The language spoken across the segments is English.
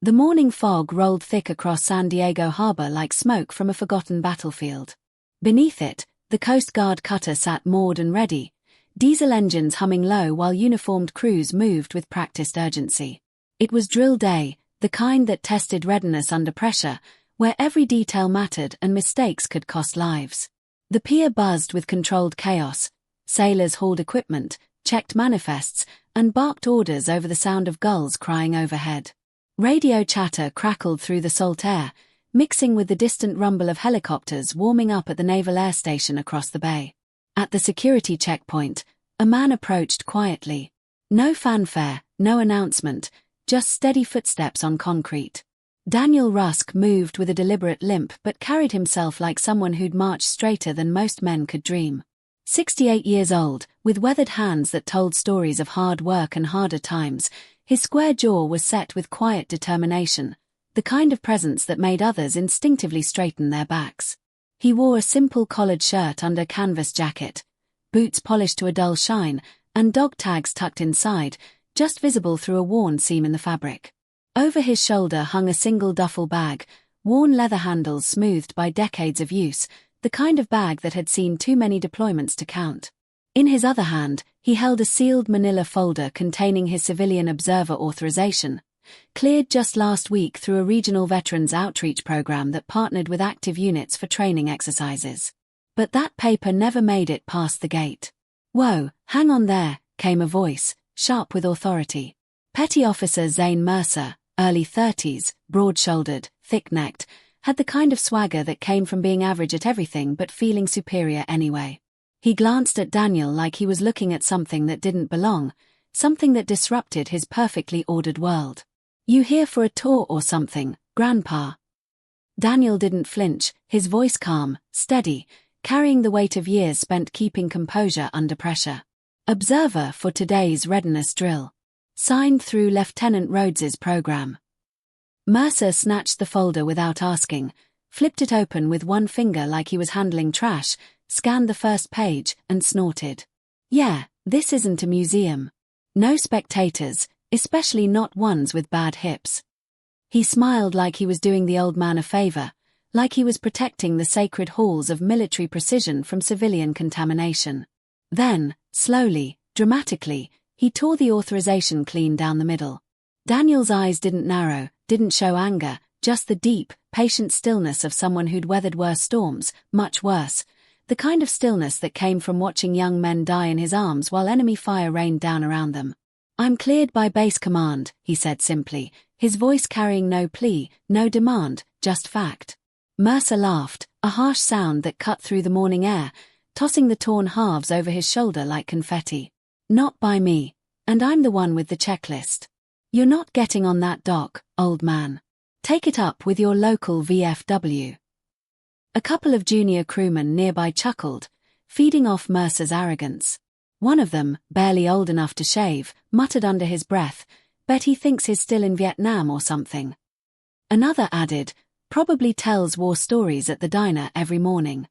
The morning fog rolled thick across San Diego Harbor like smoke from a forgotten battlefield. Beneath it, the Coast Guard cutter sat moored and ready, diesel engines humming low while uniformed crews moved with practiced urgency. It was drill day, the kind that tested readiness under pressure, where every detail mattered and mistakes could cost lives. The pier buzzed with controlled chaos. Sailors hauled equipment, checked manifests, and barked orders over the sound of gulls crying overhead. Radio chatter crackled through the salt air, mixing with the distant rumble of helicopters warming up at the naval air station across the bay. At the security checkpoint, a man approached quietly. No fanfare, no announcement, just steady footsteps on concrete. Daniel Rusk moved with a deliberate limp but carried himself like someone who'd marched straighter than most men could dream. 68 years old, with weathered hands that told stories of hard work and harder times, his square jaw was set with quiet determination, the kind of presence that made others instinctively straighten their backs. He wore a simple collared shirt under a canvas jacket, boots polished to a dull shine, and dog tags tucked inside, just visible through a worn seam in the fabric. Over his shoulder hung a single duffel bag, worn leather handles smoothed by decades of use, the kind of bag that had seen too many deployments to count. In his other hand, he held a sealed manila folder containing his civilian observer authorization, cleared just last week through a regional veterans outreach program that partnered with active units for training exercises. But that paper never made it past the gate. "Whoa, hang on there," came a voice, sharp with authority. Petty Officer Zane Mercer, early 30s, broad-shouldered, thick-necked, had the kind of swagger that came from being average at everything but feeling superior anyway. He glanced at Daniel like he was looking at something that didn't belong, something that disrupted his perfectly ordered world. "You here for a tour or something, Grandpa?" Daniel didn't flinch, his voice calm, steady, carrying the weight of years spent keeping composure under pressure. "Observer for today's readiness drill. Signed through Lieutenant Rhodes's program." Mercer snatched the folder without asking, flipped it open with one finger like he was handling trash, scanned the first page, and snorted. "Yeah, this isn't a museum. No spectators, especially not ones with bad hips." He smiled like he was doing the old man a favor, like he was protecting the sacred halls of military precision from civilian contamination. Then, slowly, dramatically, he tore the authorization clean down the middle. Daniel's eyes didn't narrow, didn't show anger, just the deep, patient stillness of someone who'd weathered worse storms, much worse, the kind of stillness that came from watching young men die in his arms while enemy fire rained down around them. "I'm cleared by base command," he said simply, his voice carrying no plea, no demand, just fact. Mercer laughed, a harsh sound that cut through the morning air, tossing the torn halves over his shoulder like confetti. "Not by me, and I'm the one with the checklist. You're not getting on that dock, old man. Take it up with your local VFW." A couple of junior crewmen nearby chuckled, feeding off Mercer's arrogance. One of them, barely old enough to shave, muttered under his breath, "Bet he thinks he's still in Vietnam or something." Another added, "Probably tells war stories at the diner every morning."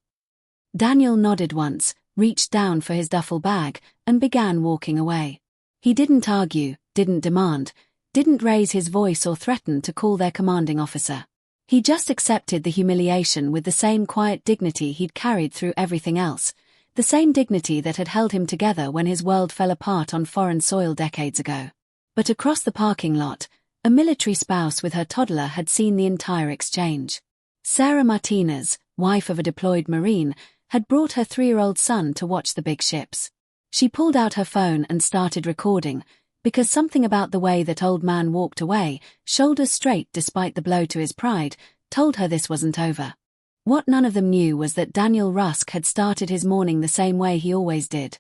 Daniel nodded once, reached down for his duffel bag, and began walking away. He didn't argue, didn't demand, didn't raise his voice or threaten to call their commanding officer. He just accepted the humiliation with the same quiet dignity he'd carried through everything else, the same dignity that had held him together when his world fell apart on foreign soil decades ago. But across the parking lot, a military spouse with her toddler had seen the entire exchange. Sarah Martinez, wife of a deployed Marine, had brought her 3-year-old son to watch the big ships. She pulled out her phone and started recording, because something about the way that old man walked away, shoulders straight despite the blow to his pride, told her this wasn't over. What none of them knew was that Daniel Rusk had started his morning the same way he always did.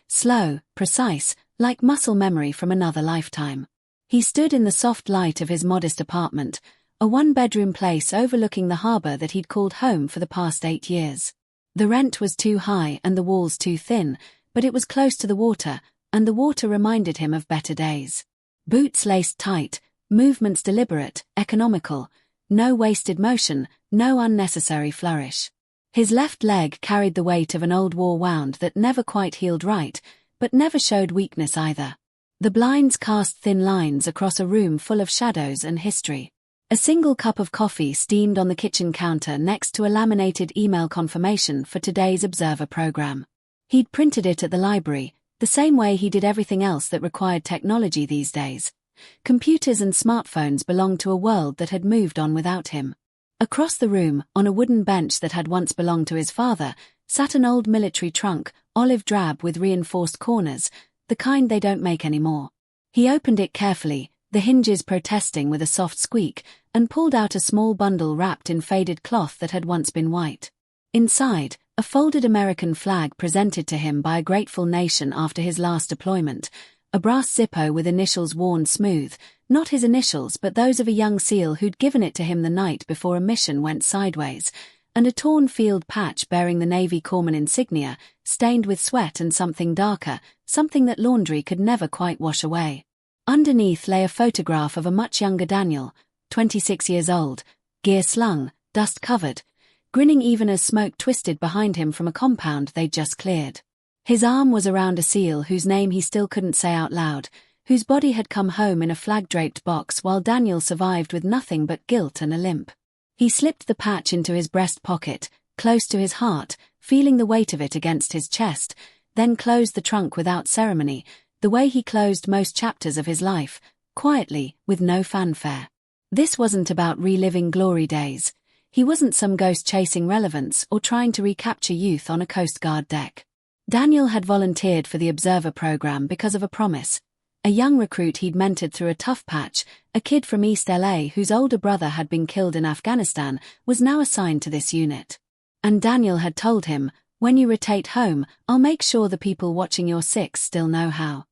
Slow, precise, like muscle memory from another lifetime. He stood in the soft light of his modest apartment, a one-bedroom place overlooking the harbor that he'd called home for the past 8 years. The rent was too high and the walls too thin, but it was close to the water, and the water reminded him of better days. Boots laced tight, movements deliberate, economical, no wasted motion, no unnecessary flourish. His left leg carried the weight of an old war wound that never quite healed right, but never showed weakness either. The blinds cast thin lines across a room full of shadows and history. A single cup of coffee steamed on the kitchen counter next to a laminated email confirmation for today's Observer program. He'd printed it at the library, the same way he did everything else that required technology these days. Computers and smartphones belonged to a world that had moved on without him. Across the room, on a wooden bench that had once belonged to his father, sat an old military trunk, olive drab with reinforced corners, the kind they don't make anymore. He opened it carefully, the hinges protesting with a soft squeak, and pulled out a small bundle wrapped in faded cloth that had once been white. Inside, a folded American flag presented to him by a grateful nation after his last deployment, a brass Zippo with initials worn smooth, not his initials but those of a young SEAL who'd given it to him the night before a mission went sideways, and a torn field patch bearing the Navy Corpsman insignia, stained with sweat and something darker, something that laundry could never quite wash away. Underneath lay a photograph of a much younger Daniel, 26 years old, gear slung, dust covered, grinning even as smoke twisted behind him from a compound they'd just cleared. His arm was around a SEAL whose name he still couldn't say out loud, whose body had come home in a flag-draped box while Daniel survived with nothing but guilt and a limp. He slipped the patch into his breast pocket, close to his heart, feeling the weight of it against his chest, then closed the trunk without ceremony, the way he closed most chapters of his life, quietly, with no fanfare. This wasn't about reliving glory days. He wasn't some ghost chasing relevance or trying to recapture youth on a Coast Guard deck. Daniel had volunteered for the Observer program because of a promise. A young recruit he'd mentored through a tough patch, a kid from East LA whose older brother had been killed in Afghanistan, was now assigned to this unit. And Daniel had told him, "When you rotate home, I'll make sure the people watching your six still know how."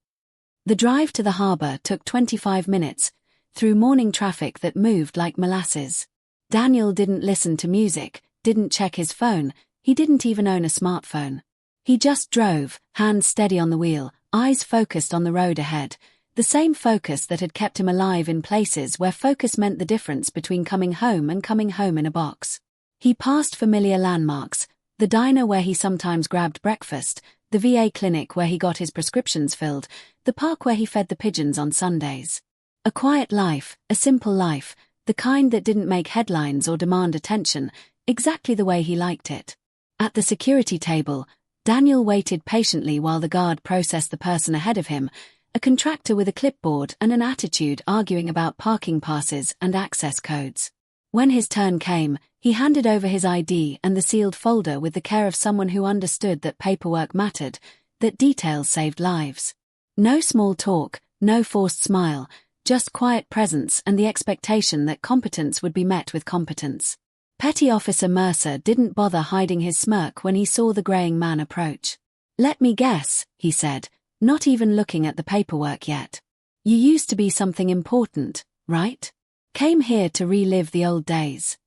The drive to the harbor took 25 minutes, through morning traffic that moved like molasses. Daniel didn't listen to music, didn't check his phone, he didn't even own a smartphone. He just drove, hands steady on the wheel, eyes focused on the road ahead, the same focus that had kept him alive in places where focus meant the difference between coming home and coming home in a box. He passed familiar landmarks, the diner where he sometimes grabbed breakfast, the VA clinic where he got his prescriptions filled, the park where he fed the pigeons on Sundays. A quiet life, a simple life, the kind that didn't make headlines or demand attention, exactly the way he liked it. At the security table, Daniel waited patiently while the guard processed the person ahead of him, a contractor with a clipboard and an attitude arguing about parking passes and access codes. When his turn came, he handed over his ID and the sealed folder with the care of someone who understood that paperwork mattered, that details saved lives. No small talk, no forced smile, just quiet presence and the expectation that competence would be met with competence. Petty Officer Mercer didn't bother hiding his smirk when he saw the graying man approach. "Let me guess," he said, not even looking at the paperwork yet. "You used to be something important, right? Came here to relive the old days."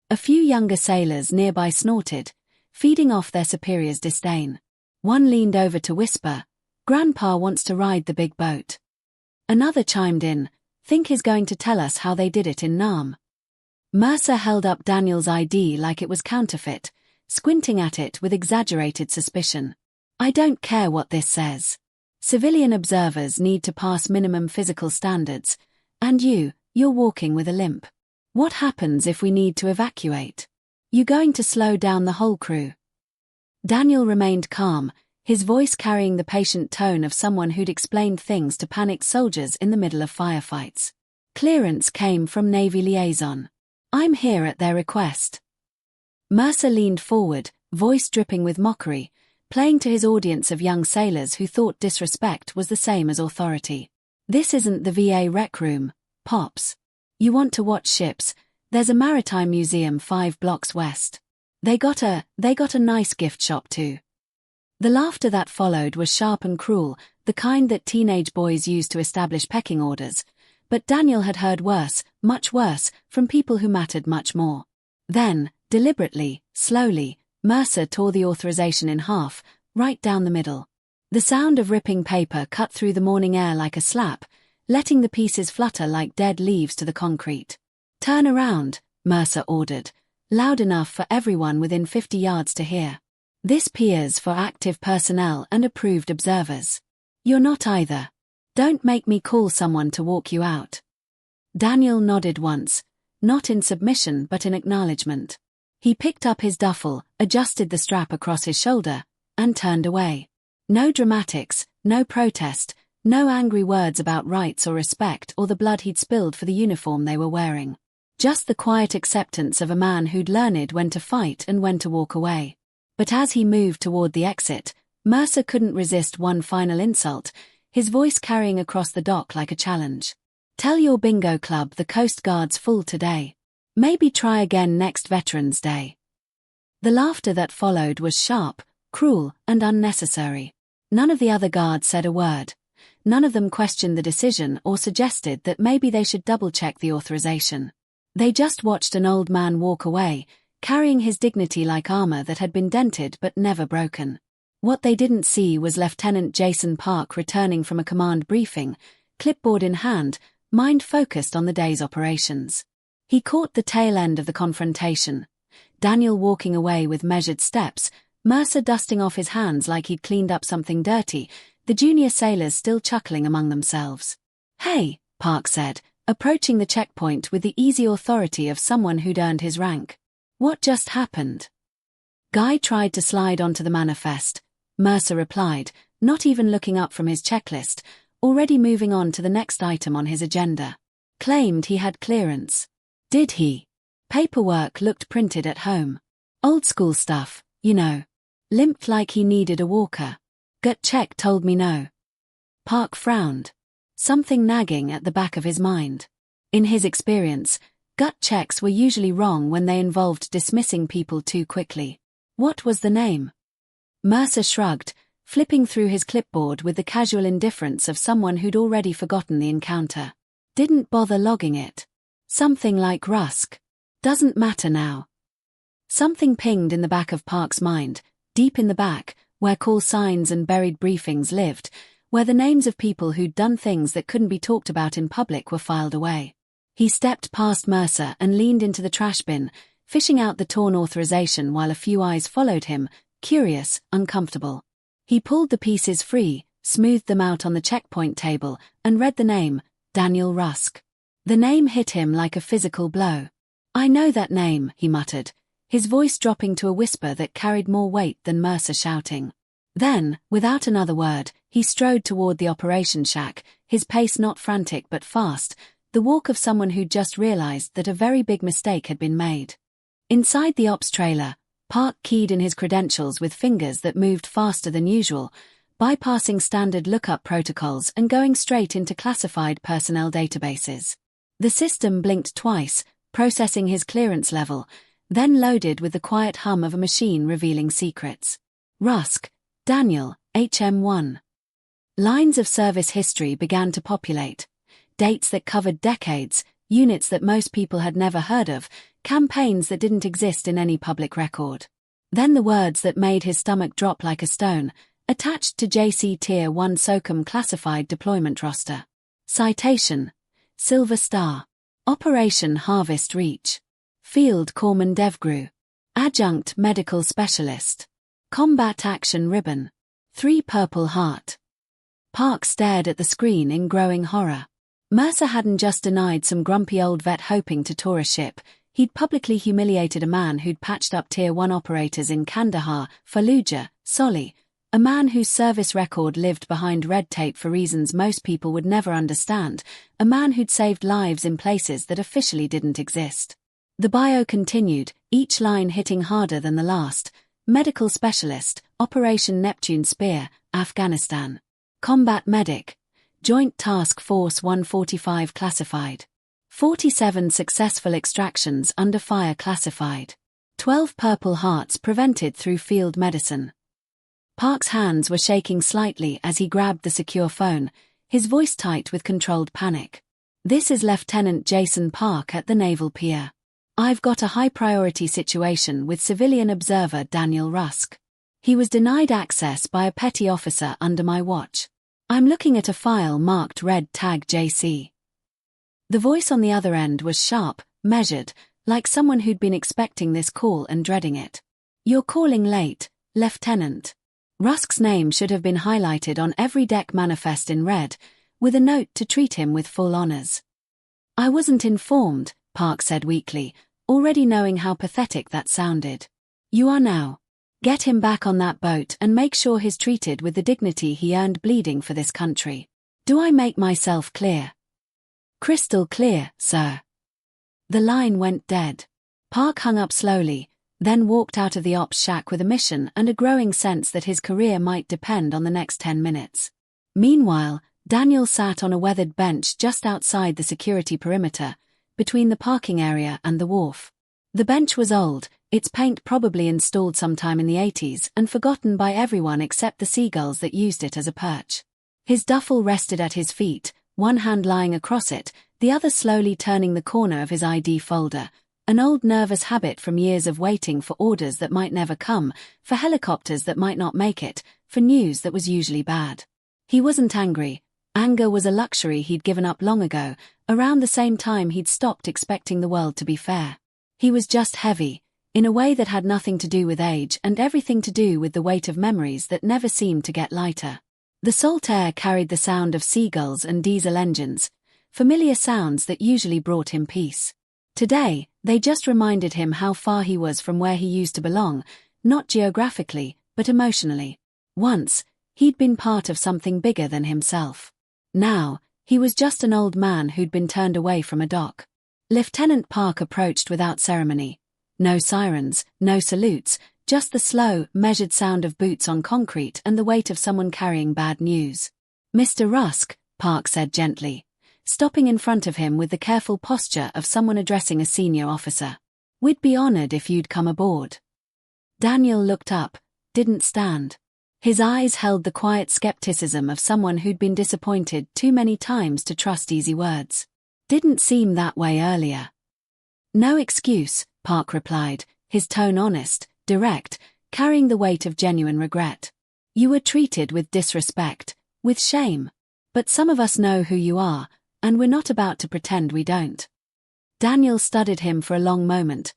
A few younger sailors nearby snorted, feeding off their superior's disdain. One leaned over to whisper, "Grandpa wants to ride the big boat." Another chimed in, "Think he's going to tell us how they did it in Nam." Mercer held up Daniel's ID like it was counterfeit, squinting at it with exaggerated suspicion. "I don't care what this says. Civilian observers need to pass minimum physical standards, and you're walking with a limp. What happens if we need to evacuate? You going to slow down the whole crew?" Daniel remained calm, his voice carrying the patient tone of someone who'd explained things to panicked soldiers in the middle of firefights. Clearance came from Navy liaison. "I'm here at their request." Mercer leaned forward, voice dripping with mockery, playing to his audience of young sailors who thought disrespect was the same as authority. "This isn't the VA rec room, Pops. You want to watch ships? There's a maritime museum 5 blocks west. They got a nice gift shop too." The laughter that followed was sharp and cruel, the kind that teenage boys use to establish pecking orders, but Daniel had heard worse, much worse, from people who mattered much more. Then, deliberately, slowly, Mercer tore the authorization in half, right down the middle. The sound of ripping paper cut through the morning air like a slap, letting the pieces flutter like dead leaves to the concrete. "Turn around," Mercer ordered, loud enough for everyone within 50 yards to hear. "This peers for active personnel and approved observers. You're not either. Don't make me call someone to walk you out." Daniel nodded once, not in submission but in acknowledgement. He picked up his duffel, adjusted the strap across his shoulder, and turned away. No dramatics, no protest, no angry words about rights or respect or the blood he'd spilled for the uniform they were wearing. Just the quiet acceptance of a man who'd learned when to fight and when to walk away. But as he moved toward the exit, Mercer couldn't resist one final insult, his voice carrying across the dock like a challenge. "Tell your bingo club the Coast Guard's full today. Maybe try again next Veterans Day." The laughter that followed was sharp, cruel, and unnecessary. None of the other guards said a word. None of them questioned the decision or suggested that maybe they should double-check the authorization. They just watched an old man walk away, carrying his dignity like armor that had been dented but never broken. What they didn't see was Lieutenant Jason Park returning from a command briefing, clipboard in hand, mind focused on the day's operations. He caught the tail end of the confrontation. Daniel walking away with measured steps, Mercer dusting off his hands like he'd cleaned up something dirty, the junior sailors still chuckling among themselves. "Hey," Park said, approaching the checkpoint with the easy authority of someone who'd earned his rank. "What just happened?" Guy tried to slide onto the manifest, Mercer replied, not even looking up from his checklist, already moving on to the next item on his agenda. Claimed he had clearance. Did he? Paperwork looked printed at home. Old school stuff, you know. Limped like he needed a walker. Gut check told me no. Park frowned. Something nagging at the back of his mind. In his experience, gut checks were usually wrong when they involved dismissing people too quickly. What was the name? Mercer shrugged, flipping through his clipboard with the casual indifference of someone who'd already forgotten the encounter. Didn't bother logging it. Something like Rusk. Doesn't matter now. Something pinged in the back of Park's mind, deep in the back, where call signs and buried briefings lived, where the names of people who'd done things that couldn't be talked about in public were filed away. He stepped past Mercer and leaned into the trash bin, fishing out the torn authorization while a few eyes followed him, curious, uncomfortable. He pulled the pieces free, smoothed them out on the checkpoint table, and read the name, Daniel Rusk. The name hit him like a physical blow. "I know that name," he muttered, his voice dropping to a whisper that carried more weight than Mercer shouting. Then, without another word, he strode toward the operation shack, his pace not frantic but fast, the walk of someone who'd just realized that a very big mistake had been made. Inside the ops trailer, Park keyed in his credentials with fingers that moved faster than usual, bypassing standard lookup protocols and going straight into classified personnel databases. The system blinked twice, processing his clearance level, then loaded with the quiet hum of a machine revealing secrets. Rusk, Daniel, HM1. Lines of service history began to populate. Dates that covered decades, units that most people had never heard of, campaigns that didn't exist in any public record. Then the words that made his stomach drop like a stone, attached to JC Tier 1 SOCOM classified deployment roster. Citation: Silver Star. Operation Harvest Reach. Field Corpsman DevGru. Adjunct Medical Specialist. Combat Action Ribbon. 3 Purple Heart. Park stared at the screen in growing horror. Mercer hadn't just denied some grumpy old vet hoping to tour a ship, he'd publicly humiliated a man who'd patched up Tier 1 operators in Kandahar, Fallujah, Soli, a man whose service record lived behind red tape for reasons most people would never understand, a man who'd saved lives in places that officially didn't exist. The bio continued, each line hitting harder than the last. Medical Specialist, Operation Neptune Spear, Afghanistan. Combat Medic. Joint Task Force 145 classified. 47 successful extractions under fire classified. 12 Purple Hearts prevented through field medicine. Park's hands were shaking slightly as he grabbed the secure phone, his voice tight with controlled panic. "This is Lieutenant Jason Park at the Naval Pier. I've got a high-priority situation with civilian observer Daniel Rusk. He was denied access by a petty officer under my watch. I'm looking at a file marked Red Tag JC." The voice on the other end was sharp, measured, like someone who'd been expecting this call and dreading it. "You're calling late, Lieutenant." Rusk's name should have been highlighted on every deck manifest in red, with a note to treat him with full honors. "I wasn't informed," Park said weakly, already knowing how pathetic that sounded. You are now. Get him back on that boat and make sure he's treated with the dignity he earned bleeding for this country. Do I make myself clear? Crystal clear, sir. The line went dead. Park hung up slowly, then walked out of the ops shack with a mission and a growing sense that his career might depend on the next 10 minutes. Meanwhile, Daniel sat on a weathered bench just outside the security perimeter, between the parking area and the wharf. The bench was old, its paint probably installed sometime in the 80s and forgotten by everyone except the seagulls that used it as a perch. His duffel rested at his feet, one hand lying across it, the other slowly turning the corner of his ID folder, an old nervous habit from years of waiting for orders that might never come, for helicopters that might not make it, for news that was usually bad. He wasn't angry. Anger was a luxury he'd given up long ago, around the same time he'd stopped expecting the world to be fair. He was just heavy, in a way that had nothing to do with age and everything to do with the weight of memories that never seemed to get lighter. The salt air carried the sound of seagulls and diesel engines, familiar sounds that usually brought him peace. Today, they just reminded him how far he was from where he used to belong, not geographically, but emotionally. Once, he'd been part of something bigger than himself. Now, he was just an old man who'd been turned away from a dock. Lieutenant Park approached without ceremony. No sirens, no salutes, just the slow, measured sound of boots on concrete and the weight of someone carrying bad news. Mr. Rusk, Park said gently, stopping in front of him with the careful posture of someone addressing a senior officer. We'd be honored if you'd come aboard. Daniel looked up, didn't stand. His eyes held the quiet skepticism of someone who'd been disappointed too many times to trust easy words. Didn't seem that way earlier. No excuse, Park replied, his tone honest, direct, carrying the weight of genuine regret. You were treated with disrespect, with shame. But some of us know who you are, and we're not about to pretend we don't. Daniel studied him for a long moment,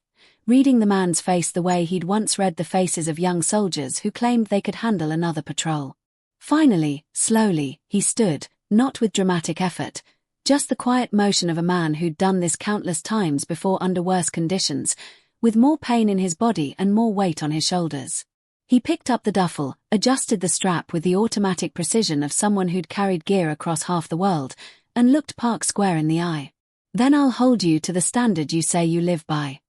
reading the man's face the way he'd once read the faces of young soldiers who claimed they could handle another patrol. Finally, slowly, he stood, not with dramatic effort, just the quiet motion of a man who'd done this countless times before under worse conditions, with more pain in his body and more weight on his shoulders. He picked up the duffel, adjusted the strap with the automatic precision of someone who'd carried gear across half the world, and looked Park square in the eye. Then I'll hold you to the standard you say you live by.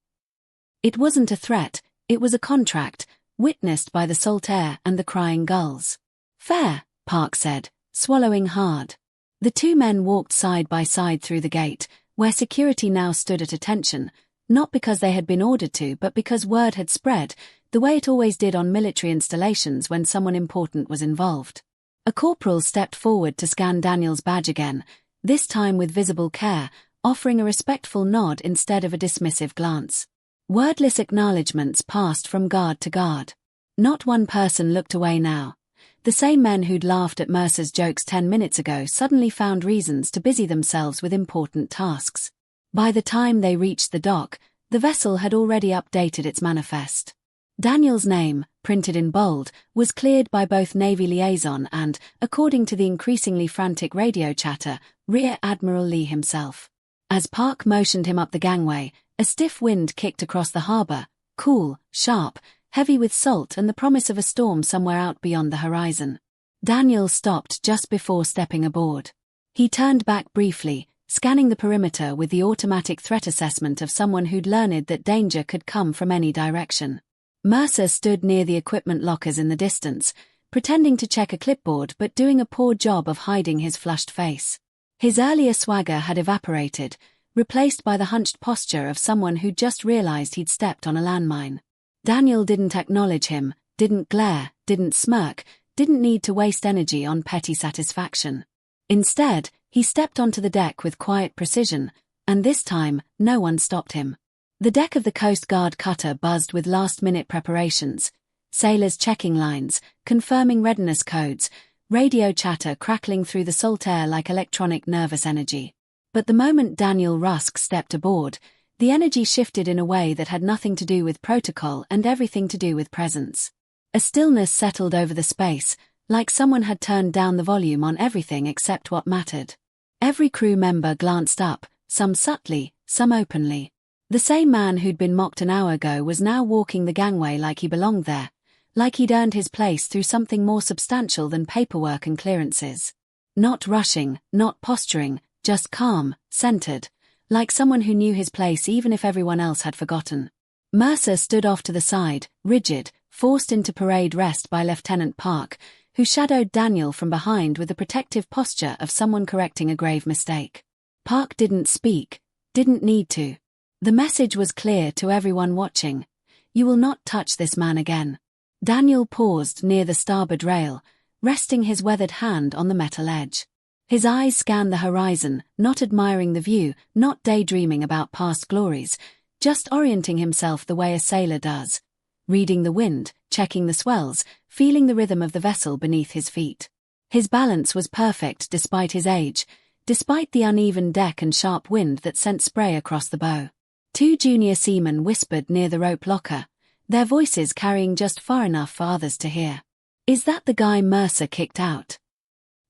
It wasn't a threat, it was a contract, witnessed by the salt air and the crying gulls. Fair, Park said, swallowing hard. The two men walked side by side through the gate, where security now stood at attention, not because they had been ordered to but because word had spread, the way it always did on military installations when someone important was involved. A corporal stepped forward to scan Daniel's badge again, this time with visible care, offering a respectful nod instead of a dismissive glance. Wordless acknowledgements passed from guard to guard. Not one person looked away now. The same men who'd laughed at Mercer's jokes 10 minutes ago suddenly found reasons to busy themselves with important tasks. By the time they reached the dock, the vessel had already updated its manifest. Daniel's name, printed in bold, was cleared by both Navy liaison and, according to the increasingly frantic radio chatter, Rear Admiral Lee himself. As Park motioned him up the gangway, a stiff wind kicked across the harbor, cool, sharp, heavy with salt and the promise of a storm somewhere out beyond the horizon. Daniel stopped just before stepping aboard. He turned back briefly, scanning the perimeter with the automatic threat assessment of someone who'd learned that danger could come from any direction. Mercer stood near the equipment lockers in the distance, pretending to check a clipboard but doing a poor job of hiding his flushed face. His earlier swagger had evaporated, replaced by the hunched posture of someone who'd just realized he'd stepped on a landmine. Daniel didn't acknowledge him, didn't glare, didn't smirk, didn't need to waste energy on petty satisfaction. Instead, he stepped onto the deck with quiet precision, and this time, no one stopped him. The deck of the Coast Guard cutter buzzed with last-minute preparations, sailors checking lines, confirming readiness codes, radio chatter crackling through the salt air like electronic nervous energy. But the moment Daniel Rusk stepped aboard, the energy shifted in a way that had nothing to do with protocol and everything to do with presence. A stillness settled over the space, like someone had turned down the volume on everything except what mattered. Every crew member glanced up, some subtly, some openly. The same man who'd been mocked an hour ago was now walking the gangway like he belonged there, like he'd earned his place through something more substantial than paperwork and clearances. Not rushing, not posturing, just calm, centered, like someone who knew his place even if everyone else had forgotten. Mercer stood off to the side, rigid, forced into parade rest by Lieutenant Park, who shadowed Daniel from behind with the protective posture of someone correcting a grave mistake. Park didn't speak, didn't need to. The message was clear to everyone watching. You will not touch this man again. Daniel paused near the starboard rail, resting his weathered hand on the metal edge. His eyes scanned the horizon, not admiring the view, not daydreaming about past glories, just orienting himself the way a sailor does. Reading the wind, checking the swells, feeling the rhythm of the vessel beneath his feet. His balance was perfect despite his age, despite the uneven deck and sharp wind that sent spray across the bow. Two junior seamen whispered near the rope locker, their voices carrying just far enough for others to hear. Is that the guy Mercer kicked out?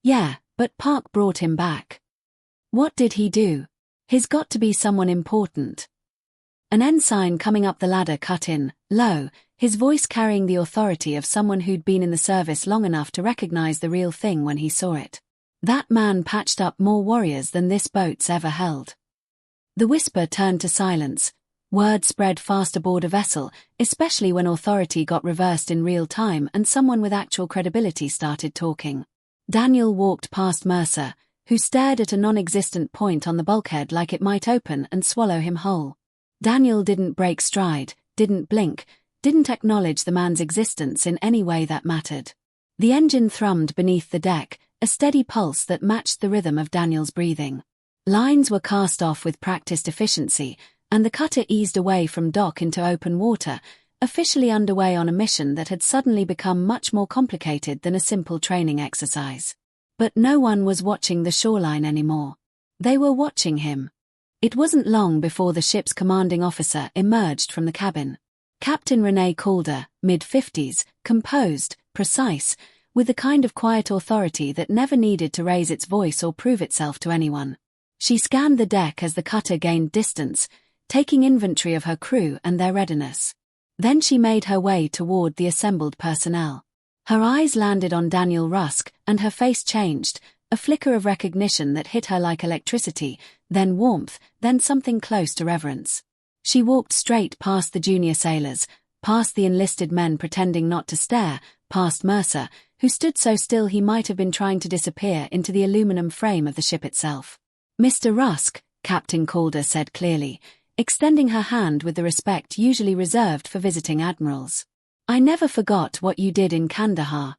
Yeah, but Park brought him back. What did he do? He's got to be someone important. An ensign coming up the ladder cut in, low, his voice carrying the authority of someone who'd been in the service long enough to recognize the real thing when he saw it. That man patched up more warriors than this boat's ever held. The whisper turned to silence. Word spread fast aboard a vessel, especially when authority got reversed in real time and someone with actual credibility started talking. Daniel walked past Mercer, who stared at a non-existent point on the bulkhead like it might open and swallow him whole. Daniel didn't break stride, didn't blink, didn't acknowledge the man's existence in any way that mattered. The engine thrummed beneath the deck, a steady pulse that matched the rhythm of Daniel's breathing. Lines were cast off with practiced efficiency, and the cutter eased away from dock into open water, officially underway on a mission that had suddenly become much more complicated than a simple training exercise. But no one was watching the shoreline anymore. They were watching him. It wasn't long before the ship's commanding officer emerged from the cabin. Captain Renee Calder, mid-50s, composed, precise, with the kind of quiet authority that never needed to raise its voice or prove itself to anyone. She scanned the deck as the cutter gained distance, taking inventory of her crew and their readiness. Then she made her way toward the assembled personnel. Her eyes landed on Daniel Rusk, and her face changed, a flicker of recognition that hit her like electricity, then warmth, then something close to reverence. She walked straight past the junior sailors, past the enlisted men pretending not to stare, past Mercer, who stood so still he might have been trying to disappear into the aluminum frame of the ship itself. Mr. Rusk, Captain Calder said clearly, extending her hand with the respect usually reserved for visiting admirals. I never forgot what you did in Kandahar.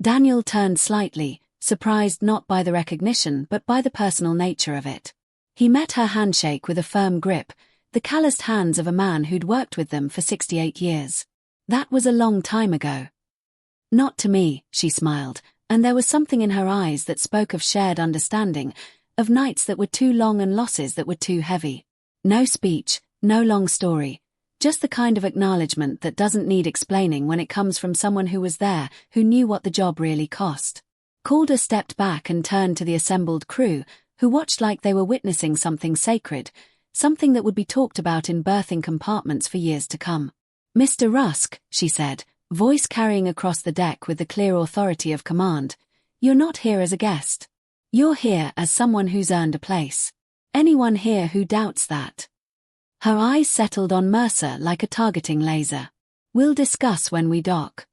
Daniel turned slightly, surprised not by the recognition but by the personal nature of it. He met her handshake with a firm grip, the calloused hands of a man who'd worked with them for 68 years. That was a long time ago. Not to me, she smiled, and there was something in her eyes that spoke of shared understanding, of nights that were too long and losses that were too heavy. No speech, no long story, just the kind of acknowledgement that doesn't need explaining when it comes from someone who was there, who knew what the job really cost. Calder stepped back and turned to the assembled crew, who watched like they were witnessing something sacred, something that would be talked about in berthing compartments for years to come. Mr. Rusk, she said, voice carrying across the deck with the clear authority of command, you're not here as a guest. You're here as someone who's earned a place. Anyone here who doubts that? Her eyes settled on Mercer like a targeting laser. We'll discuss when we dock.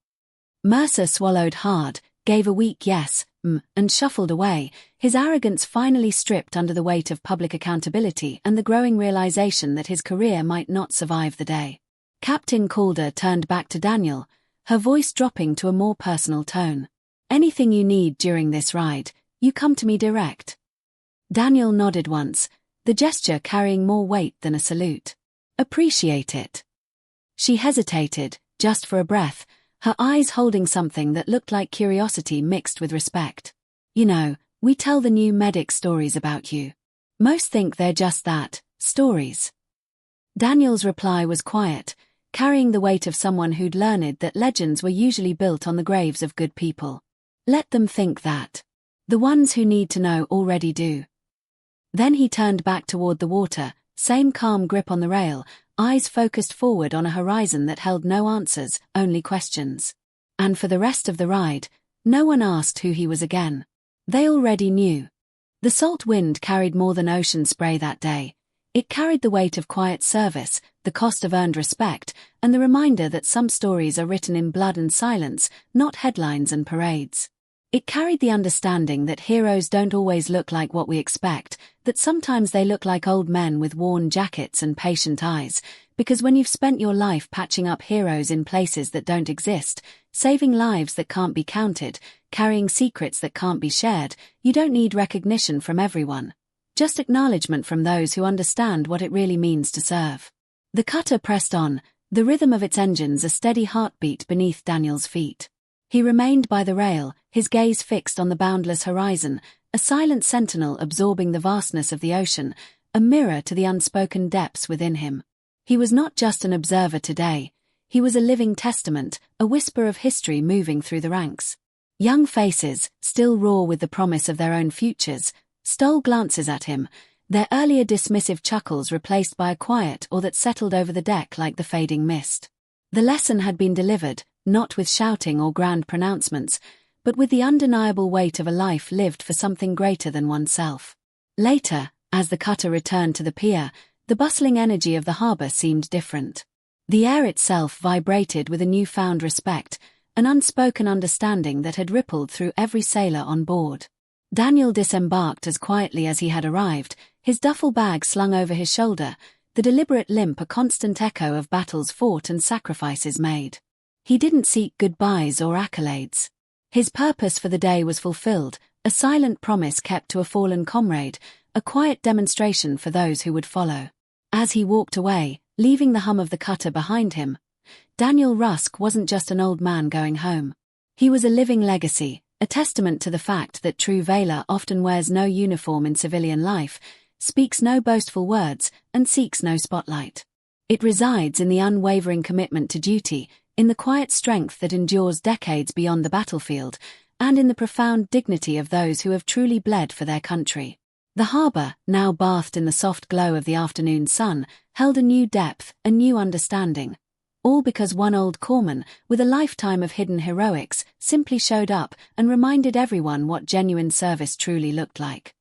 Mercer swallowed hard, gave a weak yes, and shuffled away, his arrogance finally stripped under the weight of public accountability and the growing realization that his career might not survive the day. Captain Calder turned back to Daniel, her voice dropping to a more personal tone. Anything you need during this ride, you come to me direct. Daniel nodded once, the gesture carrying more weight than a salute. Appreciate it. She hesitated, just for a breath, her eyes holding something that looked like curiosity mixed with respect. You know, we tell the new medic stories about you. Most think they're just that, stories. Daniel's reply was quiet, carrying the weight of someone who'd learned that legends were usually built on the graves of good people. Let them think that. The ones who need to know already do. Then he turned back toward the water, Same calm grip on the rail, eyes focused forward on a horizon that held no answers, only questions. And for the rest of the ride, no one asked who he was again. They already knew. The salt wind carried more than ocean spray that day. It carried the weight of quiet service, the cost of earned respect, and the reminder that some stories are written in blood and silence, not headlines and parades. It carried the understanding that heroes don't always look like what we expect, that sometimes they look like old men with worn jackets and patient eyes, because when you've spent your life patching up heroes in places that don't exist, saving lives that can't be counted, carrying secrets that can't be shared, you don't need recognition from everyone. Just acknowledgement from those who understand what it really means to serve. The cutter pressed on, the rhythm of its engines a steady heartbeat beneath Daniel's feet. He remained by the rail, his gaze fixed on the boundless horizon, a silent sentinel absorbing the vastness of the ocean, a mirror to the unspoken depths within him. He was not just an observer today, he was a living testament, a whisper of history moving through the ranks. Young faces, still raw with the promise of their own futures, stole glances at him, their earlier dismissive chuckles replaced by a quiet awe that settled over the deck like the fading mist. The lesson had been delivered, not with shouting or grand pronouncements, but with the undeniable weight of a life lived for something greater than oneself. Later, as the cutter returned to the pier, the bustling energy of the harbour seemed different. The air itself vibrated with a newfound respect, an unspoken understanding that had rippled through every sailor on board. Daniel disembarked as quietly as he had arrived, his duffel bag slung over his shoulder, the deliberate limp a constant echo of battles fought and sacrifices made. He didn't seek goodbyes or accolades. His purpose for the day was fulfilled, a silent promise kept to a fallen comrade, a quiet demonstration for those who would follow. As he walked away, leaving the hum of the cutter behind him, Daniel Rusk wasn't just an old man going home. He was a living legacy, a testament to the fact that true valor often wears no uniform in civilian life, speaks no boastful words, and seeks no spotlight. It resides in the unwavering commitment to duty, in the quiet strength that endures decades beyond the battlefield, and in the profound dignity of those who have truly bled for their country. The harbour, now bathed in the soft glow of the afternoon sun, held a new depth, a new understanding. All because one old corpsman, with a lifetime of hidden heroics, simply showed up and reminded everyone what genuine service truly looked like.